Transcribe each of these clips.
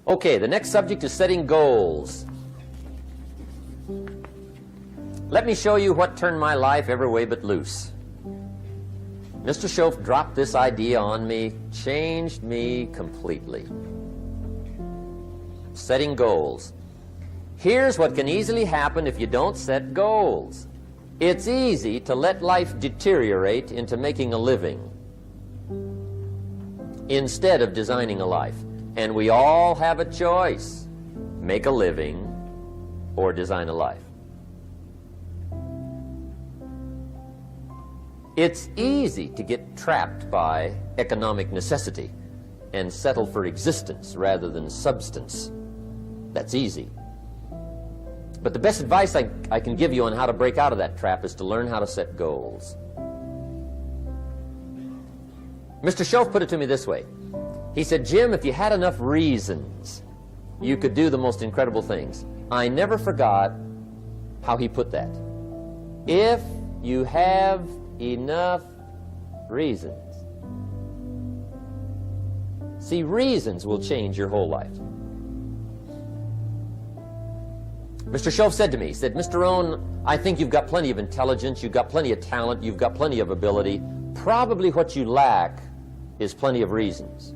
Okay, the next subject is setting goals. Let me show you what turned my life every way but loose. Mr. Schoaf dropped this idea on me, changed me completely. Setting goals. Here's what can easily happen if you don't set goals. It's easy to let life deteriorate into making a living instead of designing a life. And we all have a choice: make a living or design a life. It's easy to get trapped by economic necessity and settle for existence rather than substance. That's easy. But the best advice I can give you on how to break out of that trap is to learn how to set goals. Mr. Schoaf put it to me this way. He said, Jim, if you had enough reasons, you could do the most incredible things. I never forgot how he put that. If you have enough reasons. See, reasons will change your whole life. Mr. Schoaf said to me, he said, Mr. Rohn, I think you've got plenty of intelligence, you've got plenty of talent, you've got plenty of ability. Probably what you lack is plenty of reasons.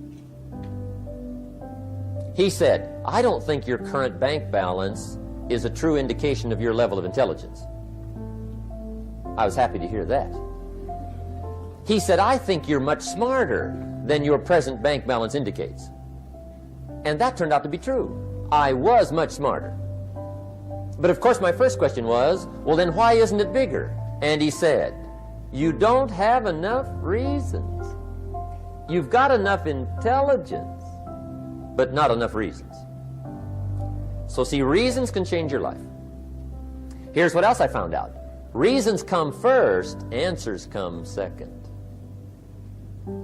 He said, I don't think your current bank balance is a true indication of your level of intelligence. I was happy to hear that. He said, I think you're much smarter than your present bank balance indicates. And that turned out to be true. I was much smarter. But of course my first question was, well then why isn't it bigger? And he said, you don't have enough reasons. You've got enough intelligence, but not enough reasons. So see, reasons can change your life. Here's what else I found out. Reasons come first, answers come second.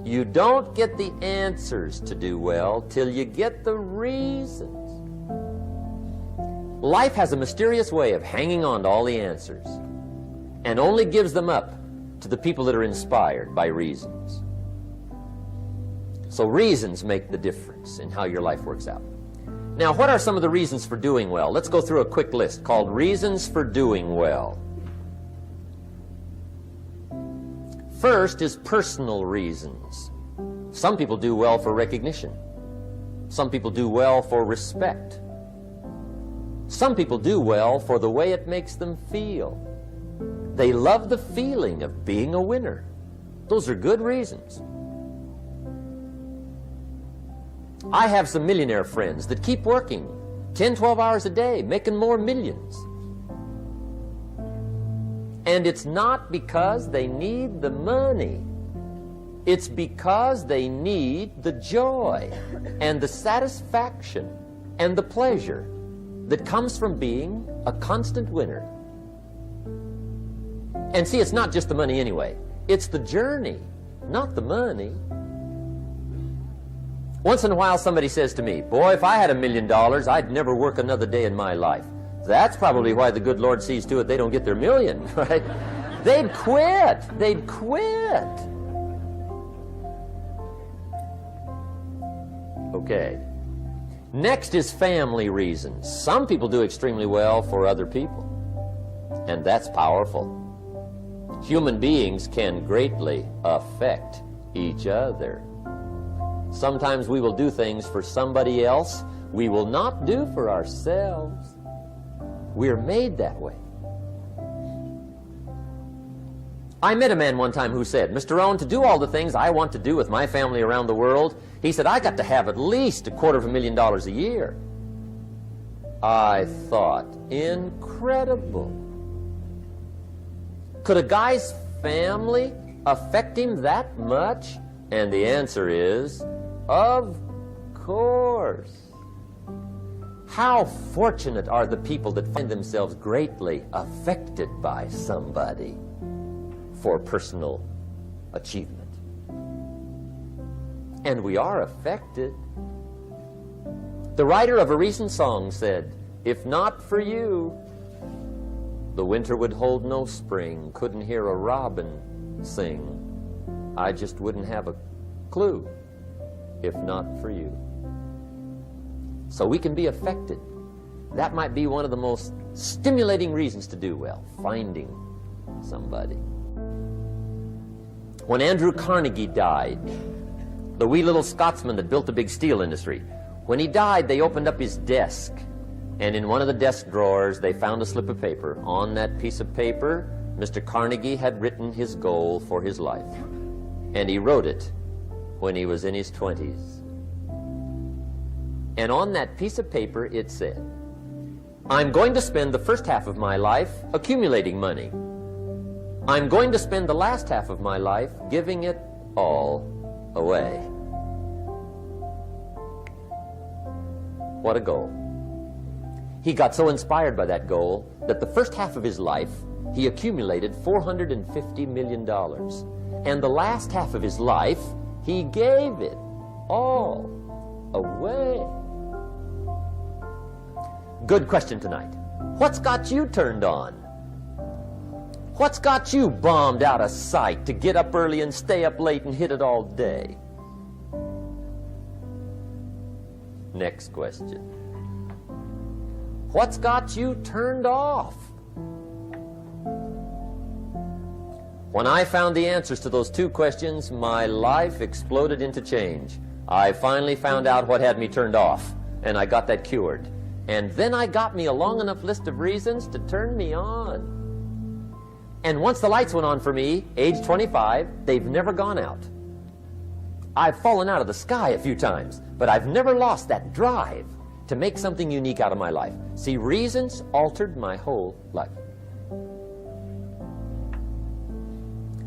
You don't get the answers to do well till you get the reasons. Life has a mysterious way of hanging on to all the answers and only gives them up to the people that are inspired by reasons. So reasons make the difference in how your life works out. Now, what are some of the reasons for doing well? Let's go through a quick list called Reasons for Doing Well. First is personal reasons. Some people do well for recognition. Some people do well for respect. Some people do well for the way it makes them feel. They love the feeling of being a winner. Those are good reasons. I have some millionaire friends that keep working 10, 12 hours a day, making more millions. And it's not because they need the money. It's because they need the joy and the satisfaction and the pleasure that comes from being a constant winner. And see, it's not just the money anyway. It's the journey, not the money. Once in a while somebody says to me, boy, if I had $1 million, I'd never work another day in my life. That's probably why the good Lord sees to it they don't get their million, right? They'd quit. They'd quit. Okay. Next is family reasons. Some people do extremely well for other people, and that's powerful. Human beings can greatly affect each other. Sometimes we will do things for somebody else we will not do for ourselves. We're made that way. I met a man one time who said, Mr. Rohn, to do all the things I want to do with my family around the world, he said, I got to have at least $250,000 a year. I thought, incredible. Could a guy's family affect him that much? And the answer is, of course. How fortunate are the people that find themselves greatly affected by somebody for personal achievement. And we are affected. The writer of a recent song said, if not for you, the winter would hold no spring, couldn't hear a robin sing. I just wouldn't have a clue if not for you. so we can be affected. That might be one of the most stimulating reasons to do well, finding somebody. When Andrew Carnegie died, the wee little Scotsman that built the big steel industry, when he died, they opened up his desk, and in one of the desk drawers, they found a slip of paper. On that piece of paper, Mr. Carnegie had written his goal for his life, and he wrote it when he was in his 20s. And on that piece of paper, it said, I'm going to spend the first half of my life accumulating money. I'm going to spend the last half of my life giving it all away. What a goal. He got so inspired by that goal that the first half of his life, he accumulated $450 million. And the last half of his life, he gave it all away. Good question tonight. What's got you turned on? What's got you bombed out of sight to get up early and stay up late and hit it all day? Next question. What's got you turned off? When I found the answers to those two questions, my life exploded into change. I finally found out what had me turned off, and I got that cured. And then I got me a long enough list of reasons to turn me on. And once the lights went on for me, age 25, they've never gone out. I've fallen out of the sky a few times, but I've never lost that drive to make something unique out of my life. See, reasons altered my whole life.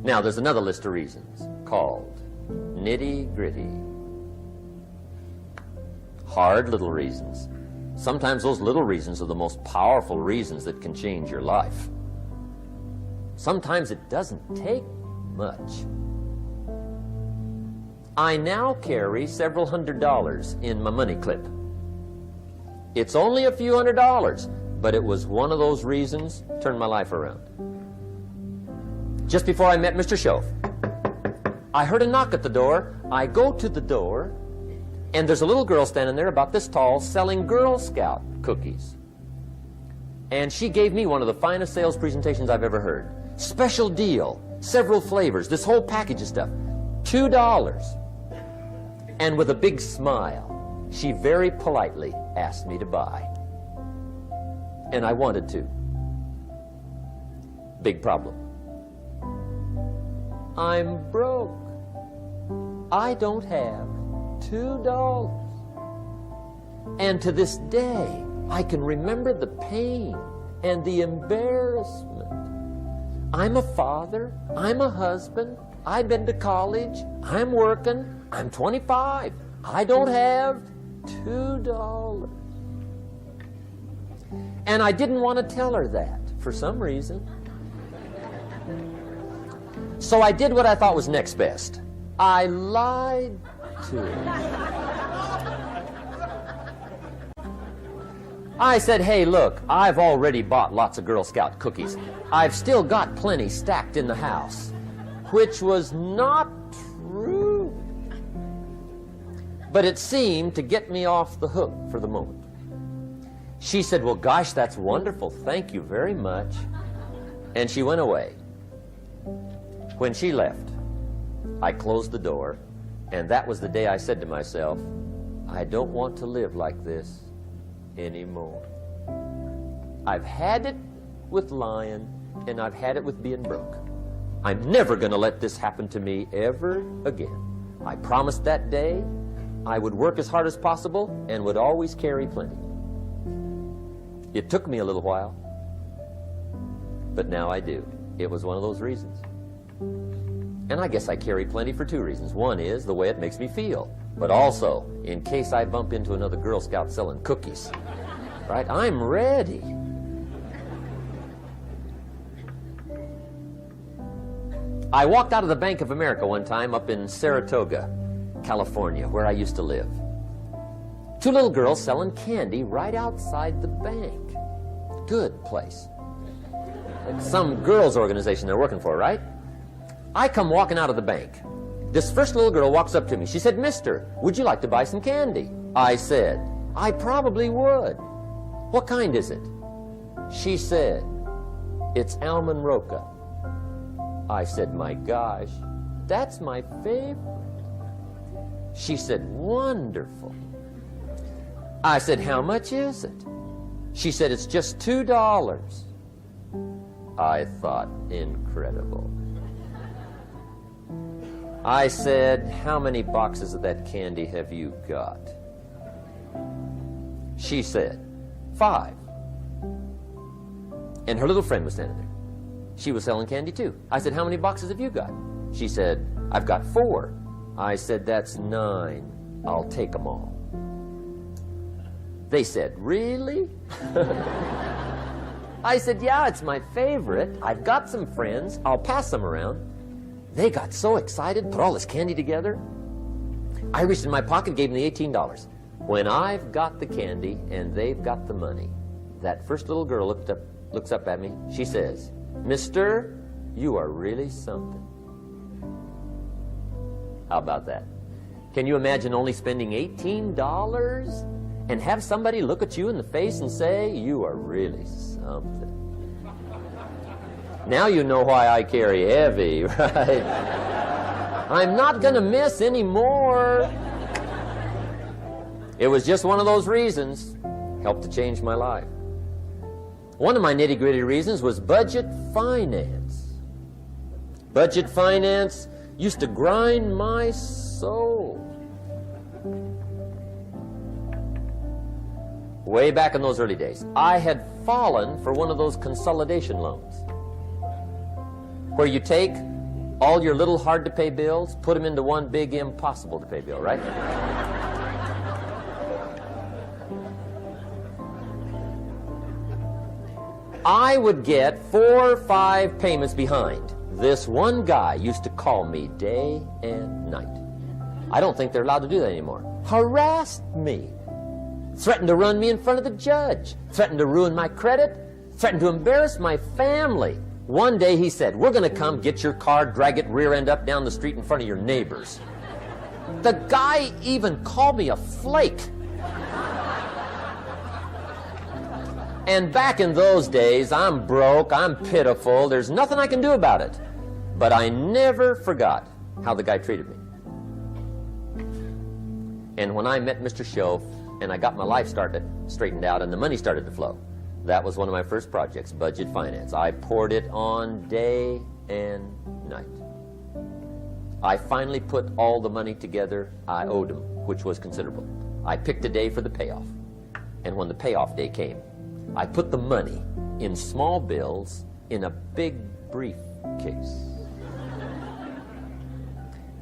Now, there's another list of reasons called nitty-gritty. Hard little reasons. Sometimes those little reasons are the most powerful reasons that can change your life. Sometimes it doesn't take much. I now carry several $100s in my money clip. It's only a few $100s, but it was one of those reasons turned my life around. Just before I met Mr. Schoaf, I heard a knock at the door. I go to the door, and there's a little girl standing there about this tall selling Girl Scout cookies. And she gave me one of the finest sales presentations I've ever heard. Special deal, several flavors, this whole package of stuff, $2. And with a big smile, she very politely asked me to buy. And I wanted to. Big problem. I'm broke. I don't have $2. And to this day, I can remember the pain and the embarrassment. I'm a father, I'm a husband, I've been to college, I'm working, I'm 25, I don't have $2. And I didn't want to tell her that for some reason. So I did what I thought was next best. I lied to her. I said, hey, look, I've already bought lots of Girl Scout cookies. I've still got plenty stacked in the house, which was not true. But it seemed to get me off the hook for the moment. She said, well, gosh, that's wonderful. Thank you very much. And she went away. When she left, I closed the door, and that was the day I said to myself, I don't want to live like this anymore. I've had it with lying, and I've had it with being broke. I'm never going to let this happen to me ever again. I promised that day I would work as hard as possible and would always carry plenty. It took me a little while, but now I do. It was one of those reasons. And I guess I carry plenty for two reasons. One is the way it makes me feel, but also in case I bump into another Girl Scout selling cookies. Right? I'm ready. I walked out of the Bank of America one time up in Saratoga, California, where I used to live. Two little girls selling candy right outside the bank. Good place. Like some girls' organization they're working for, right? I come walking out of the bank. This first little girl walks up to me. She said, "Mister, would you like to buy some candy?" I said, I probably would. What kind is it? She said, it's almond roca. I said, my gosh, that's my favorite. She said, wonderful. I said, how much is it? She said, it's just $2. I thought, incredible. I said, how many boxes of that candy have you got? She said, 5. And her little friend was standing there. She was selling candy too. I said, how many boxes have you got? She said, I've got 4. I said, that's 9. I'll take them all. They said, really? I said, yeah, it's my favorite. I've got some friends. I'll pass them around. They got so excited, put all this candy together. I reached in my pocket, gave them the $18. When I've got the candy and they've got the money, that first little girl looks up at me. She says, Mister, you are really something. How about that? Can you imagine only spending $18 and have somebody look at you in the face and say, you are really something? Now you know why I carry heavy, right? I'm not going to miss anymore. It was just one of those reasons. Helped to change my life. One of my nitty-gritty reasons was budget finance. Budget finance used to grind my soul. Way back in those early days, I had fallen for one of those consolidation loans, where you take all your little hard-to-pay bills, put them into one big impossible-to-pay bill, right? I would get 4 or 5 payments behind. This one guy used to call me day and night. I don't think they're allowed to do that anymore. Harassed me. Threatened to run me in front of the judge. Threatened to ruin my credit. Threatened to embarrass my family. One day he said, we're going to come get your car, drag it rear end up down the street in front of your neighbors. The guy even called me a flake. And back in those days, I'm broke, I'm pitiful, there's nothing I can do about it. But I never forgot how the guy treated me. And when I met Mr. Schoaf, and I got my life straightened out, and the money started to flow, that was one of my first projects, budget finance. I poured it on day and night. I finally put all the money together I owed him, which was considerable. I picked a day for the payoff. And when the payoff day came, I put the money in small bills in a big briefcase.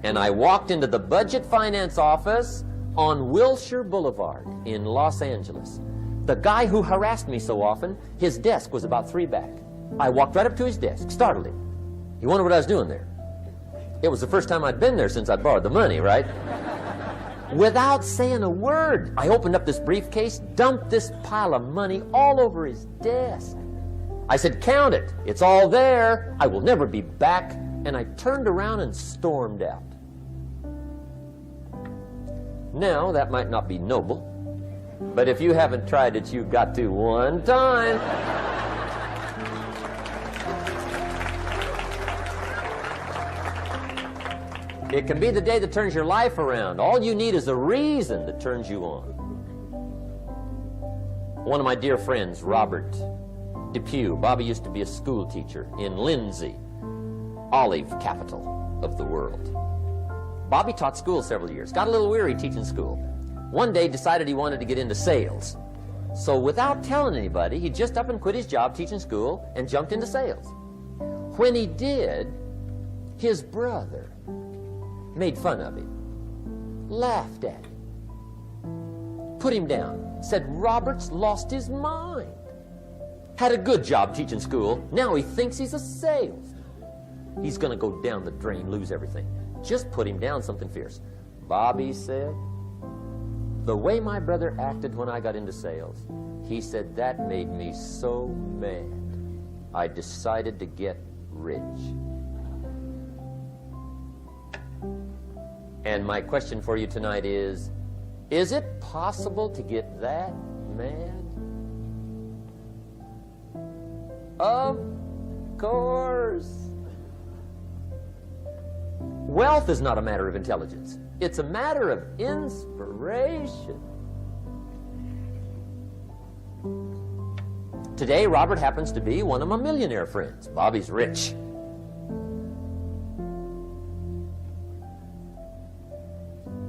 And I walked into the budget finance office on Wilshire Boulevard in Los Angeles. The guy who harassed me so often, his desk was about 3 back. I walked right up to his desk, startled him. He wondered what I was doing there. It was the first time I'd been there since I'd borrowed the money, right? Without saying a word, I opened up this briefcase, dumped this pile of money all over his desk. I said, count it. It's all there. I will never be back. And I turned around and stormed out. Now, that might not be noble, but if you haven't tried it, you've got to one time. It can be the day that turns your life around. All you need is a reason that turns you on. One of my dear friends, Robert Depew, Bobby used to be a school teacher in Lindsay, olive capital of the world. Bobby taught school several years, got a little weary teaching school. One day decided he wanted to get into sales. So without telling anybody, he just up and quit his job teaching school and jumped into sales. When he did, his brother made fun of him, laughed at him, put him down, said Robert's lost his mind. Had a good job teaching school, now he thinks he's a salesman. He's going to go down the drain, lose everything. Just put him down something fierce. Bobby said, the way my brother acted when I got into sales, he said that made me so mad, I decided to get rich. And my question for you tonight is, Is it possible to get that mad? Of course. Wealth is not a matter of intelligence. It's a matter of inspiration. Today, Robert happens to be one of my millionaire friends. Bobby's rich.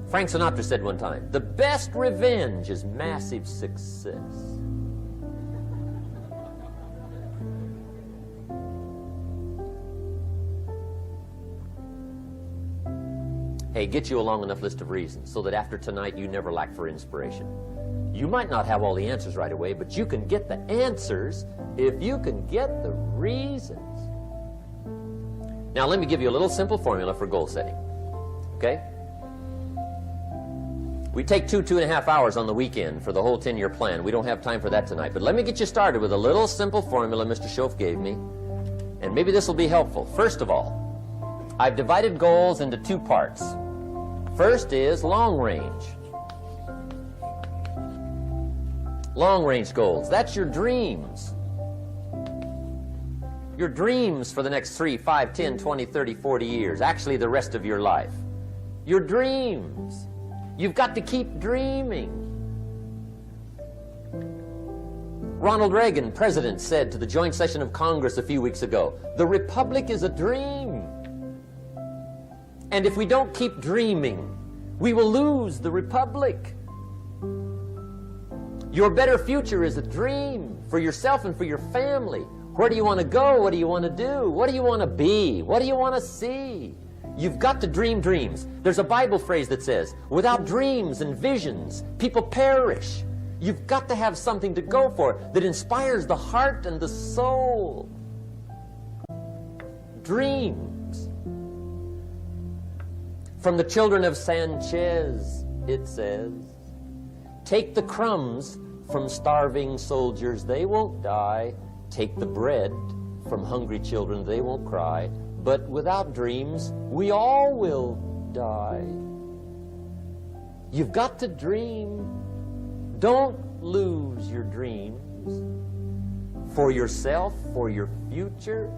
Frank Sinatra said one time, the best revenge is massive success. Hey, get you a long enough list of reasons so that after tonight you never lack for inspiration. You might not have all the answers right away, but you can get the answers if you can get the reasons. Now, let me give you a little simple formula for goal setting. Okay? We take 2.5 hours on the weekend for the whole 10-year plan. We don't have time for that tonight, but let me get you started with a little simple formula Mr. Schoaf gave me, and maybe this will be helpful. First of all, I've divided goals into two parts. First is long range. Long range goals. That's your dreams. Your dreams for the next 3, 5, 10, 20, 30, 40 years. Actually, the rest of your life. Your dreams. You've got to keep dreaming. Ronald Reagan, president, said to the joint session of Congress a few weeks ago, the Republic is a dream. And if we don't keep dreaming, we will lose the Republic. Your better future is a dream for yourself and for your family. Where do you want to go? What do you want to do? What do you want to be? What do you want to see? You've got to dream dreams. There's a Bible phrase that says, without dreams and visions, people perish. You've got to have something to go for that inspires the heart and the soul. Dreams. From the children of Sanchez, it says, take the crumbs from starving soldiers, they won't die. Take the bread from hungry children, they won't cry. But without dreams, we all will die. You've got to dream. Don't lose your dreams. For yourself, for your future,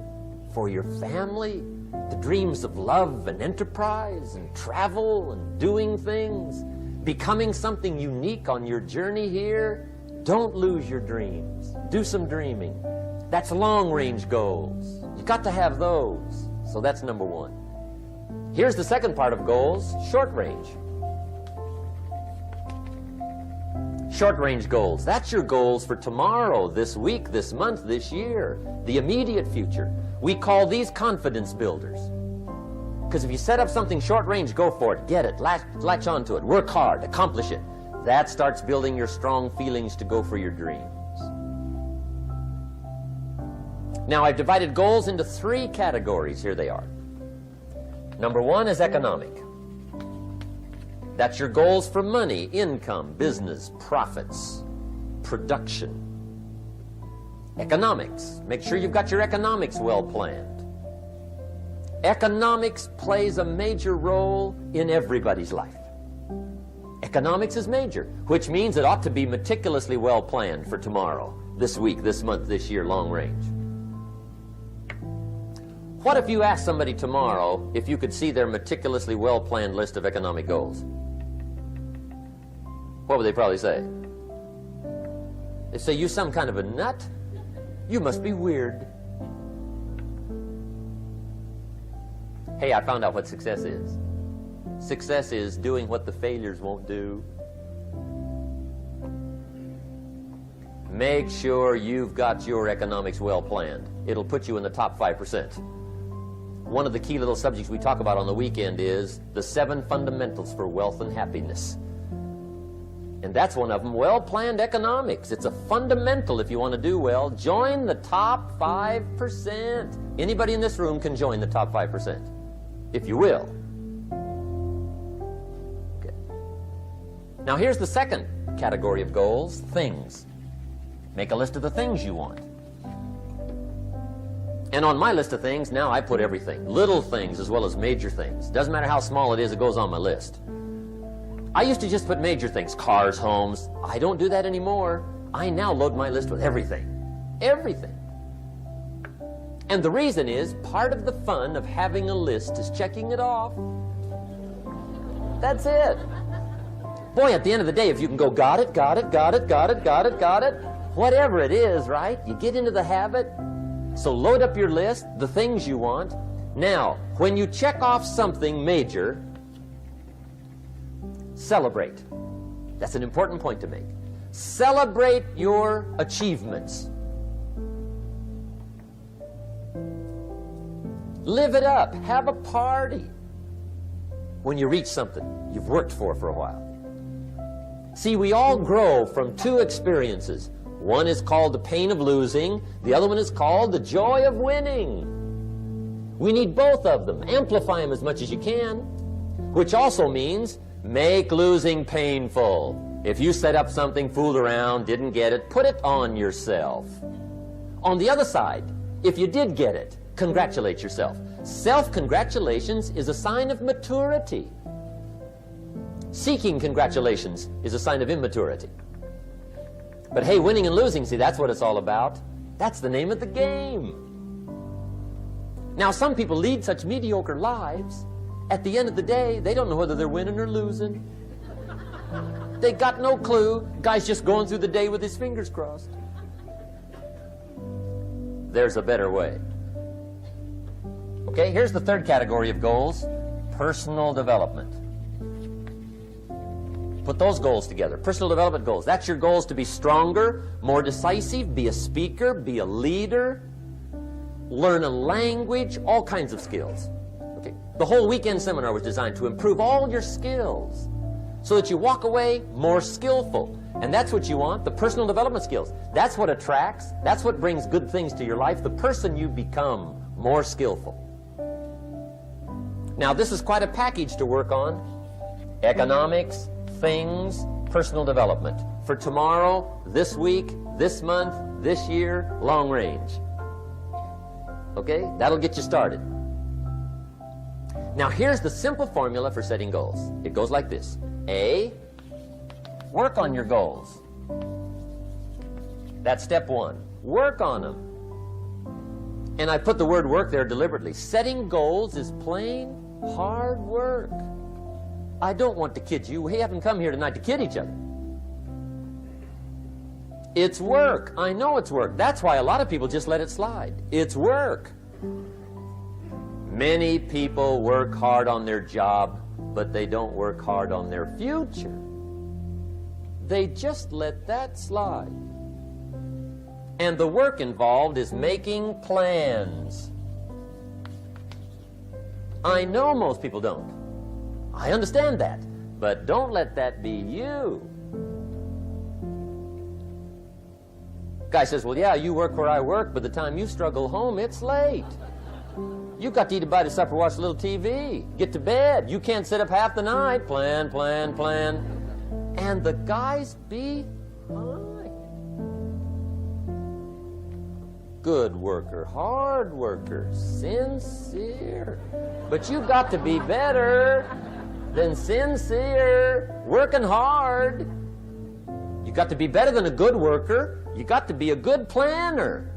for your family. The dreams of love and enterprise and travel and doing things. Becoming something unique on your journey here. Don't lose your dreams. Do some dreaming. That's long-range goals. You've got to have those. So that's number one. Here's the second part of goals, short range. Short range goals. That's your goals for tomorrow, this week, this month, this year, the immediate future. We call these confidence builders. Because if you set up something short range, go for it, get it, latch onto it, work hard, accomplish it. That starts building your strong feelings to go for your dreams. Now, I've divided goals into 3 categories. Here they are. Number 1 is economic. That's your goals for money, income, business, profits, production. Economics. Make sure you've got your economics well planned. Economics plays a major role in everybody's life. Economics is major, which means it ought to be meticulously well planned for tomorrow, this week, this month, this year, long range. What if you asked somebody tomorrow if you could see their meticulously well-planned list of economic goals? What would they probably say? They'd say, you some kind of a nut? You must be weird. Hey, I found out what success is. Success is doing what the failures won't do. Make sure you've got your economics well planned. It'll put you in the top 5%. One of the key little subjects we talk about on the weekend is the 7 fundamentals for wealth and happiness. And that's one of them, well-planned economics. It's a fundamental if you want to do well. Join the top 5%. Anybody in this room can join the top 5%, if you will. Okay. Now here's the second category of goals, things. Make a list of the things you want. And on my list of things, now I put everything. Little things as well as major things. Doesn't matter how small it is, it goes on my list. I used to just put major things, cars, homes. I don't do that anymore. I now load my list with everything. Everything. And the reason is, part of the fun of having a list is checking it off. That's it. Boy, at the end of the day, if you can go, got it, got it, got it, got it, got it, got it, whatever it is, right? You get into the habit. So load up your list, the things you want. Now, when you check off something major, celebrate. That's an important point to make. Celebrate your achievements. Live it up. Have a party when you reach something you've worked for a while. See, we all grow from two experiences. One is called the pain of losing. The other one is called the joy of winning. We need both of them. Amplify them as much as you can, which also means make losing painful. If you set up something, fooled around, didn't get it, put it on yourself. On the other side, if you did get it, congratulate yourself. Self-congratulations is a sign of maturity. Seeking congratulations is a sign of immaturity. But hey, winning and losing, see, that's what it's all about. That's the name of the game. Now, some people lead such mediocre lives, at the end of the day, they don't know whether they're winning or losing. They got no clue. Guy's just going through the day with his fingers crossed. There's a better way. Okay, here's the third category of goals, personal development. Put those goals together, personal development goals. That's your goals to be stronger, more decisive, be a speaker, be a leader, learn a language, all kinds of skills. Okay, the whole weekend seminar was designed to improve all your skills so that you walk away more skillful. And that's what you want, the personal development skills. That's what attracts, that's what brings good things to your life, the person you become, more skillful. Now, this is quite a package to work on. Economics, things, personal development. For tomorrow, this week, this month, this year, long range. Okay? That'll get you started. Now, here's the simple formula for setting goals. It goes like this. A, work on your goals. That's step one. Work on them. And I put the word work there deliberately. Setting goals is plain hard work. I don't want to kid you. We haven't come here tonight to kid each other. It's work. I know it's work. That's why a lot of people just let it slide. It's work. Many people work hard on their job, but they don't work hard on their future. They just let that slide. And the work involved is making plans. I know most people don't. I understand that, but don't let that be you. Guy says, well, yeah, you work where I work, but the time you struggle home, it's late. You've got to eat a bite of supper, watch a little TV, get to bed. You can't sit up half the night. Plan, plan, plan. And the guy's behind. Good worker, hard worker, sincere. But you've got to be better than sincere, working hard. You got to be better than a good worker. You got to be a good planner.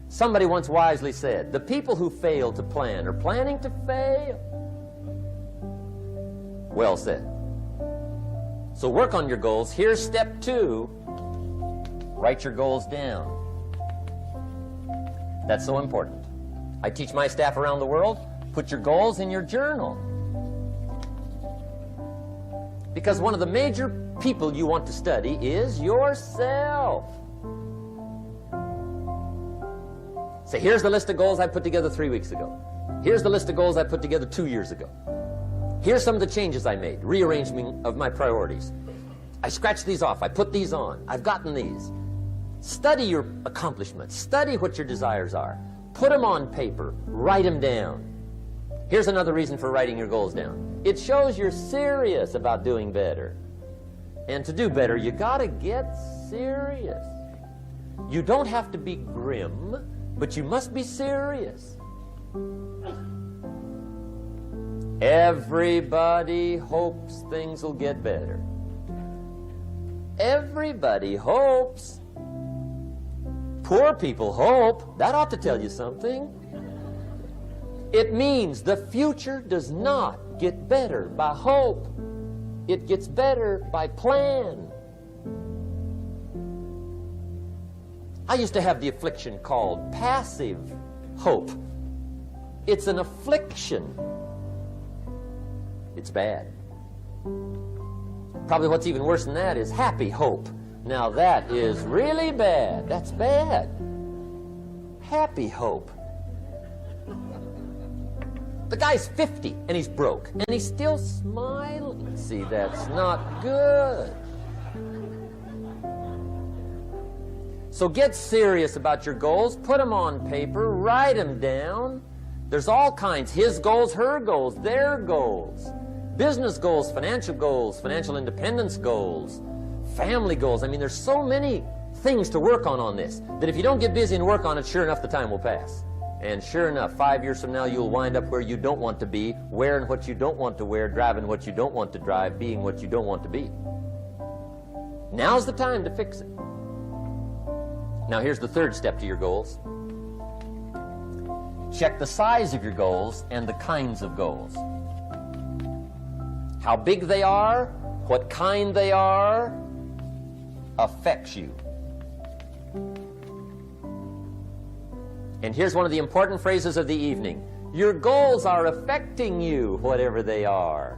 Somebody once wisely said, the people who fail to plan are planning to fail. Well said. So work on your goals. Here's step 2. Write your goals down. That's so important. I teach my staff around the world, put your goals in your journal. Because one of the major people you want to study is yourself. Say, here's the list of goals I put together 3 weeks ago. Here's the list of goals I put together 2 years ago. Here's some of the changes I made, rearrangement of my priorities. I scratched these off, I put these on, I've gotten these. Study your accomplishments, study what your desires are. Put them on paper, write them down. Here's another reason for writing your goals down. It shows you're serious about doing better. And to do better, you gotta get serious. You don't have to be grim, but you must be serious. Everybody hopes things will get better. Everybody hopes. Poor people hope. That ought to tell you something. It means the future does not get better by hope. It gets better by plan. I used to have the affliction called passive hope. It's an affliction. It's bad. Probably what's even worse than that is happy hope. Now that is really bad. That's bad. Happy hope. The guy's 50 and he's broke and he's still smiling. See, that's not good. So get serious about your goals. Put them on paper. Write them down. There's all kinds. His goals, her goals, their goals. Business goals, financial independence goals, family goals. I mean, there's so many things to work on this that if you don't get busy and work on it, sure enough, the time will pass. And sure enough, 5 years from now, you'll wind up where you don't want to be, wearing what you don't want to wear, driving what you don't want to drive, being what you don't want to be. Now's the time to fix it. Now, here's the third step to your goals. Check the size of your goals and the kinds of goals. How big they are, what kind they are, affects you. And here's one of the important phrases of the evening. Your goals are affecting you, whatever they are.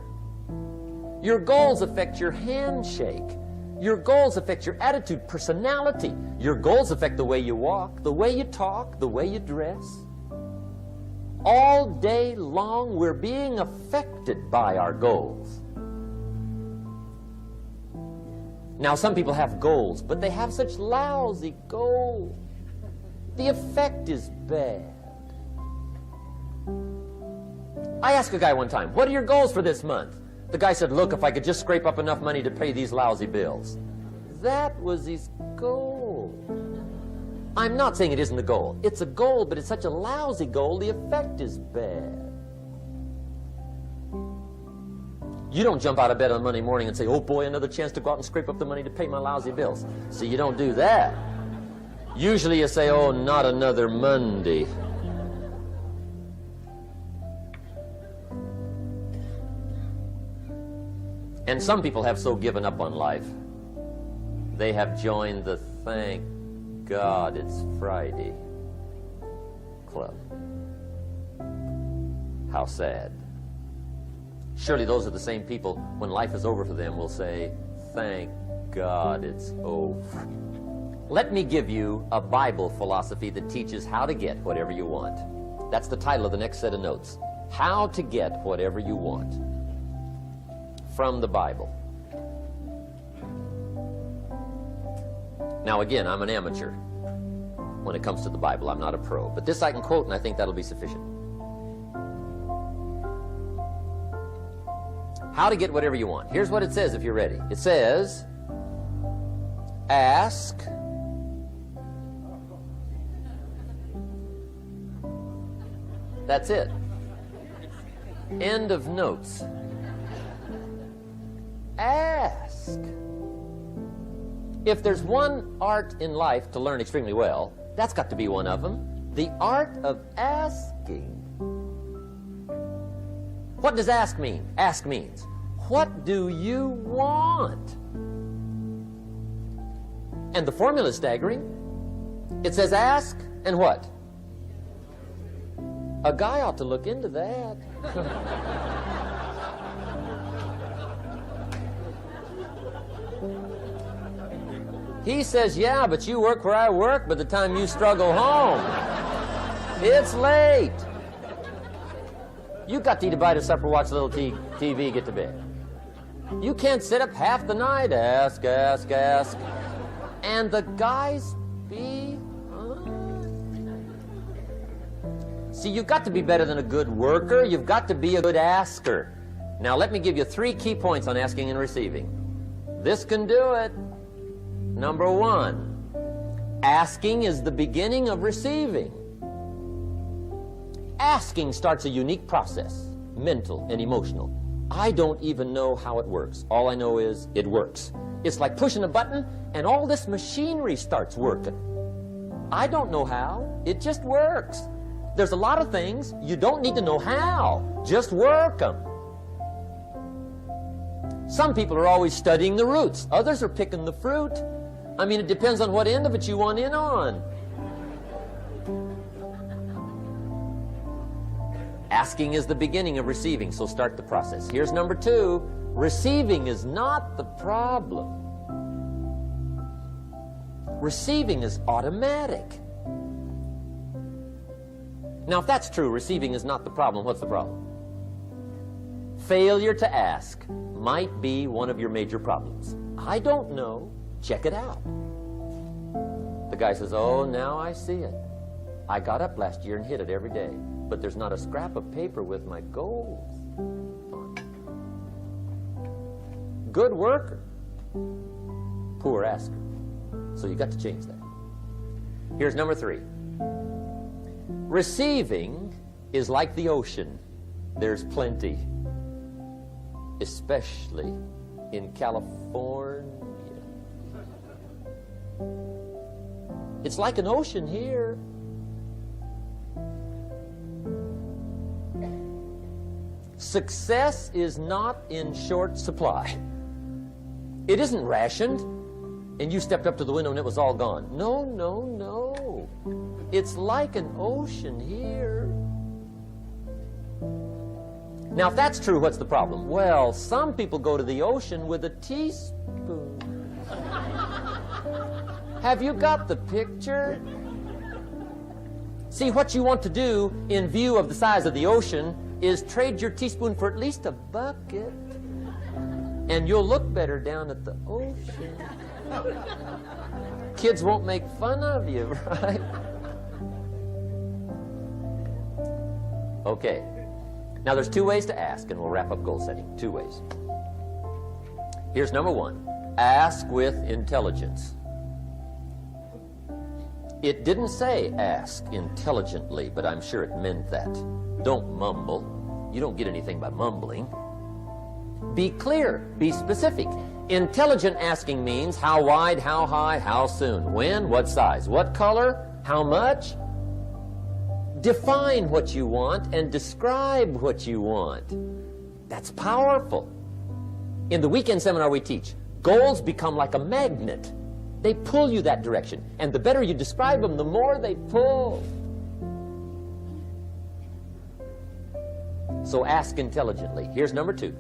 Your goals affect your handshake. Your goals affect your attitude, personality. Your goals affect the way you walk, the way you talk, the way you dress. All day long, we're being affected by our goals. Now, some people have goals, but they have such lousy goals. The effect is bad. I asked a guy one time, what are your goals for this month? The guy said, look, if I could just scrape up enough money to pay these lousy bills. That was his goal. I'm not saying it isn't the goal. It's a goal, but it's such a lousy goal, the effect is bad. You don't jump out of bed on Monday morning and say, oh boy, another chance to go out and scrape up the money to pay my lousy bills. See, you don't do that. Usually you say, oh, not another Monday. And some people have so given up on life, they have joined the thank God it's Friday club. How sad. Surely those are the same people, when life is over for them, will say, thank God it's over. Let me give you a Bible philosophy that teaches how to get whatever you want. That's the title of the next set of notes. How to get whatever you want. From the Bible. Now again, I'm an amateur when it comes to the Bible. I'm not a pro. But this I can quote, and I think that'll be sufficient. How to get whatever you want. Here's what it says if you're ready. It says, ask, that's it. End of notes. Ask. If there's one art in life to learn extremely well, that's got to be one of them. The art of asking. What does ask mean? Ask means, what do you want? And the formula is staggering. It says ask and what? A guy ought to look into that. He says, yeah, but you work where I work. By the time you struggle home, it's late. You got to eat a bite of supper, watch a little TV, get to bed. You can't sit up half the night. Ask, ask, ask. And the guys be... See, you've got to be better than a good worker. You've got to be a good asker. Now, let me give you 3 key points on asking and receiving. This can do it. Number 1, asking is the beginning of receiving. Asking starts a unique process. mental and emotional. I don't even know how it works. All I know is it works. It's like pushing a button and all this machinery starts working. I don't know how. It just works. There's a lot of things you don't need to know how. Just work them. Some people are always studying the roots. Others are picking the fruit. I mean, it depends on what end of it you want in on. Asking is the beginning of receiving, so start the process. Here's number 2. Receiving is not the problem. Receiving is automatic. Now, if that's true, receiving is not the problem, what's the problem? Failure to ask might be one of your major problems. I don't know. Check it out. The guy says, oh, now I see it. I got up last year and hit it every day, but there's not a scrap of paper with my goals on it. Good worker, poor asker. So you got to change that. Here's number 3. Receiving is like the ocean. There's plenty, especially in California. It's like an ocean here. Success is not in short supply. It isn't rationed, and you stepped up to the window and it was all gone. No, no, no. It's like an ocean here. Now, if that's true, what's the problem? Well, some people go to the ocean with a teaspoon. Have you got the picture? See, what you want to do in view of the size of the ocean is trade your teaspoon for at least a bucket, and you'll look better down at the ocean. Kids won't make fun of you, right? Okay. Now, there's 2 ways to ask, and we'll wrap up goal setting. 2 ways. Here's number 1. Ask with intelligence. It didn't say ask intelligently, but I'm sure it meant that. Don't mumble. You don't get anything by mumbling. Be clear. Be specific. Intelligent asking means how wide, how high, how soon, when, what size, what color, how much. Define what you want and describe what you want. That's powerful. In the weekend seminar we teach, goals become like a magnet. They pull you that direction. And the better you describe them, the more they pull. So ask intelligently. Here's number 2.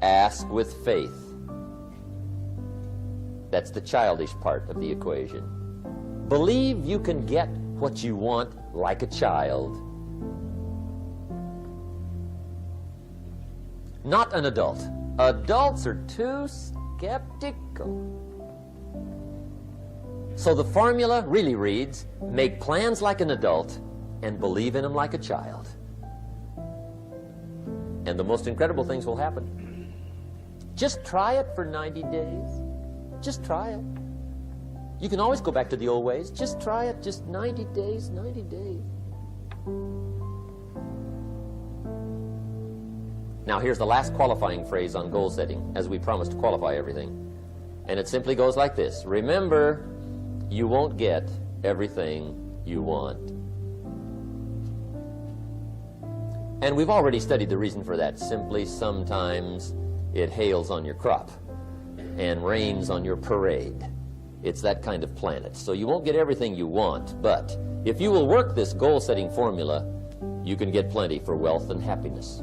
Ask with faith. That's the childish part of the equation. Believe you can get what you want like a child. Not an adult. Adults are too skeptical. So the formula really reads, make plans like an adult and believe in them like a child. And the most incredible things will happen. Just try it for 90 days. Just try it. You can always go back to the old ways. Just try it. Just 90 days, 90 days. Now here's the last qualifying phrase on goal setting, as we promise to qualify everything. And it simply goes like this. Remember, you won't get everything you want. And we've already studied the reason for that. Simply, sometimes it hails on your crop and rains on your parade. It's that kind of planet. So you won't get everything you want, but if you will work this goal-setting formula, you can get plenty for wealth and happiness.